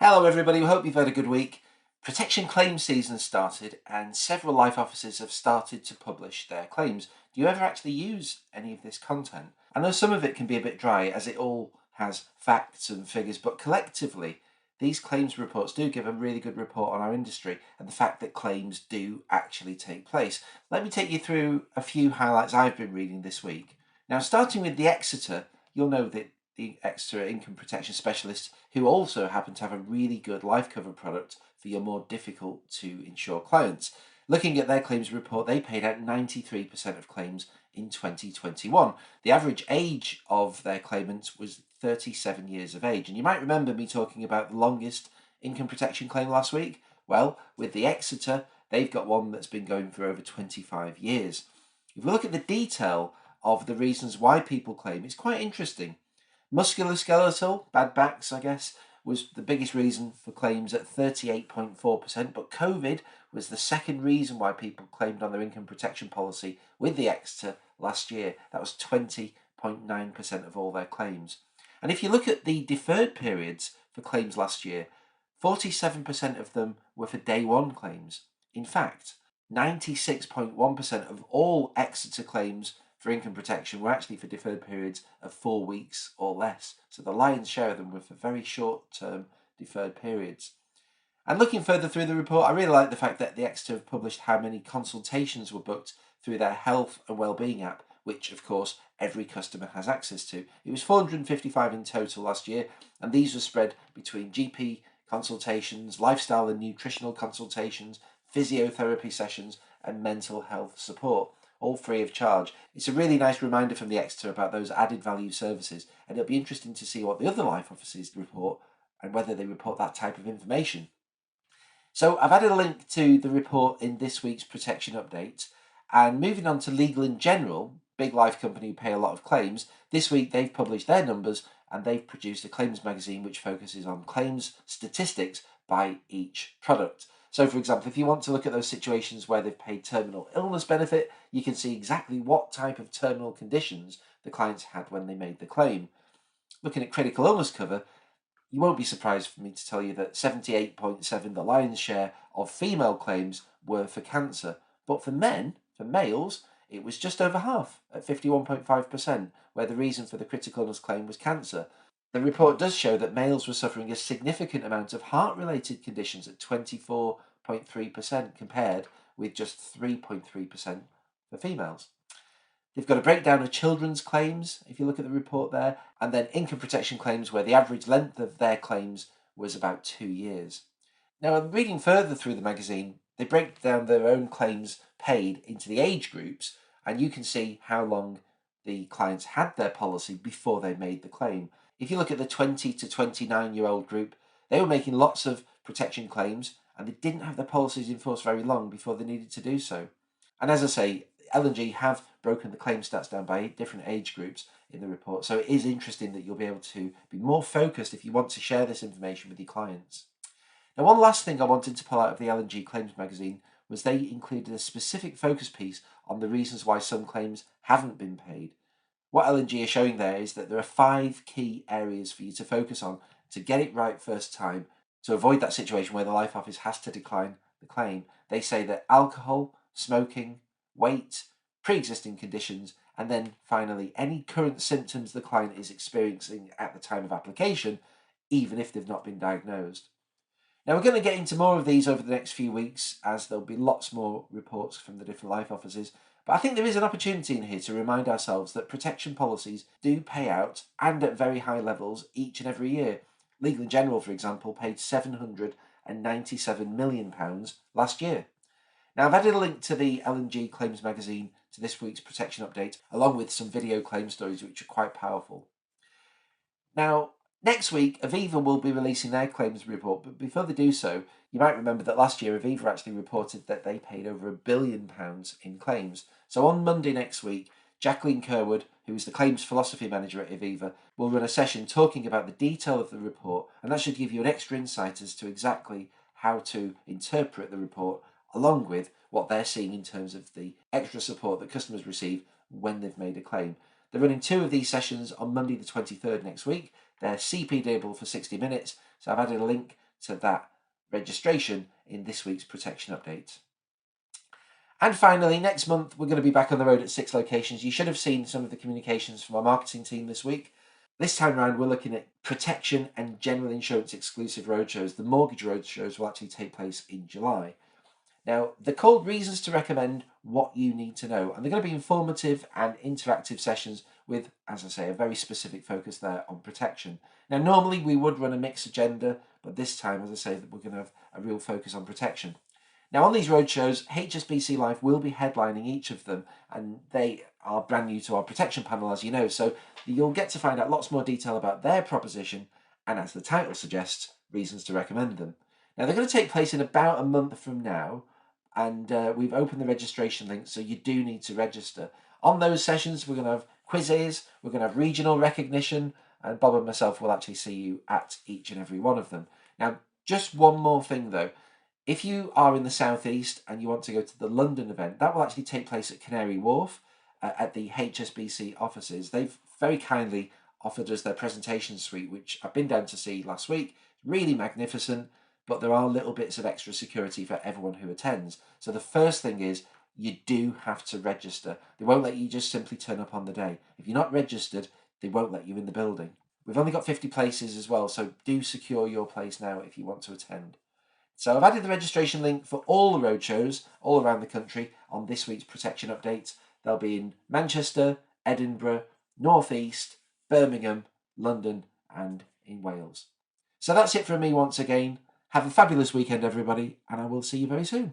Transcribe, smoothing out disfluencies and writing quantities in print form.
Hello everybody, we hope you've had a good week. Protection claims season started and several life offices have started to publish their claims. Do you ever actually use any of this content? I know some of it can be a bit dry as it all has facts and figures, but collectively these claims reports do give a really good report on our industry and the fact that claims do actually take place. Let me take you through a few highlights I've been reading this week. Now, starting with the Exeter, you'll know that the Exeter Income Protection Specialists, who also happen to have a really good life cover product for your more difficult to insure clients. Looking at their claims report, they paid out 93% of claims in 2021. The average age of their claimants was 37 years of age. And you might remember me talking about the longest income protection claim last week. Well, with the Exeter, they've got one that's been going for over 25 years. If we look at the detail of the reasons why people claim, it's quite interesting. Musculoskeletal, bad backs, I guess, was the biggest reason for claims at 38.4%, but COVID was the second reason why people claimed on their income protection policy with the Exeter last year. That was 20.9% of all their claims. And if you look at the deferred periods for claims last year, 47% of them were for day one claims. In fact, 96.1% of all Exeter claims for income protection were actually for deferred periods of 4 weeks or less. So the lion's share of them were for very short-term deferred periods. And looking further through the report, I really like the fact that the Exeter have published how many consultations were booked through their health and wellbeing app, which of course every customer has access to. It was 455 in total last year, and these were spread between GP consultations, lifestyle and nutritional consultations, physiotherapy sessions, and mental health support, all free of charge. It's a really nice reminder from the Exeter about those added value services, and it'll be interesting to see what the other life offices report and whether they report that type of information. So I've added a link to the report in this week's protection update. And moving on to Legal in General, big life company who pay a lot of claims, this week they've published their numbers and they've produced a claims magazine which focuses on claims statistics by each product. So for example, if you want to look at those situations where they've paid terminal illness benefit, you can see exactly what type of terminal conditions the clients had when they made the claim. Looking at critical illness cover, you won't be surprised for me to tell you that 78.7, the lion's share of female claims, were for cancer. But for males, it was just over half at 51.5%, where the reason for the critical illness claim was cancer. The report does show that males were suffering a significant amount of heart-related conditions at 24.3% compared with just 3.3% for females. They've got a breakdown of children's claims, if you look at the report there, and then income protection claims where the average length of their claims was about 2 years. Now, I'm reading further through the magazine, they break down their own claims paid into the age groups, and you can see how long the clients had their policy before they made the claim. If you look at the 20 to 29-year-old group, they were making lots of protection claims, and they didn't have their policies in force very long before they needed to do so. And as I say, L&G have broken the claim stats down by 8 different age groups in the report. So it is interesting that you'll be able to be more focused if you want to share this information with your clients. Now, one last thing I wanted to pull out of the L&G Claims magazine was they included a specific focus piece on the reasons why some claims haven't been paid. What L&G are showing there is that there are 5 key areas for you to focus on to get it right first time, to avoid that situation where the life office has to decline the claim. They say that alcohol, smoking, weight, pre-existing conditions, and then finally any current symptoms the client is experiencing at the time of application, even if they've not been diagnosed. Now, we're going to get into more of these over the next few weeks as there'll be lots more reports from the different life offices, but I think there is an opportunity in here to remind ourselves that protection policies do pay out, and at very high levels, each and every year. Legal in General, for example, paid £797 million last year. Now, I've added a link to the L&G Claims magazine to this week's protection update, along with some video claim stories which are quite powerful. Now, next week, Aviva will be releasing their claims report, but before they do so, you might remember that last year Aviva actually reported that they paid over £1 billion in claims. So on Monday next week, Jacqueline Kerwood, who is the claims philosophy manager at Aviva, will run a session talking about the detail of the report, and that should give you an extra insight as to exactly how to interpret the report, along with what they're seeing in terms of the extra support that customers receive when they've made a claim. They're running 2 of these sessions on Monday the 23rd next week. They're CPDable for 60 minutes, so I've added a link to that registration in this week's protection update. And finally, next month, we're going to be back on the road at 6 locations. You should have seen some of the communications from our marketing team this week. This time around, we're looking at protection and general insurance exclusive roadshows. The mortgage roadshows will actually take place in July. Now, they're called Reasons to Recommend What You Need to Know, and they're going to be informative and interactive sessions with, as I say, a very specific focus there on protection. Now, normally we would run a mixed agenda, but this time, as I say, we're going to have a real focus on protection. Now, on these roadshows, HSBC Life will be headlining each of them, and they are brand new to our protection panel, as you know, so you'll get to find out lots more detail about their proposition, and as the title suggests, reasons to recommend them. Now, they're going to take place in about a month from now, and we've opened the registration link, so you do need to register. On those sessions, we're going to have quizzes, we're going to have regional recognition, and Bob and myself will actually see you at each and every one of them. Now, just one more thing though. If you are in the southeast and you want to go to the London event, that will actually take place at Canary Wharf at the HSBC offices. They've very kindly offered us their presentation suite, which I've been down to see last week. Really magnificent, but there are little bits of extra security for everyone who attends. So the first thing is you do have to register. They won't let you just simply turn up on the day. If you're not registered, they won't let you in the building. We've only got 50 places as well, so do secure your place now if you want to attend. So I've added the registration link for all the roadshows all around the country on this week's protection update. They'll be in Manchester, Edinburgh, North East, Birmingham, London, and in Wales. So that's it from me once again. Have a fabulous weekend, everybody, and I will see you very soon.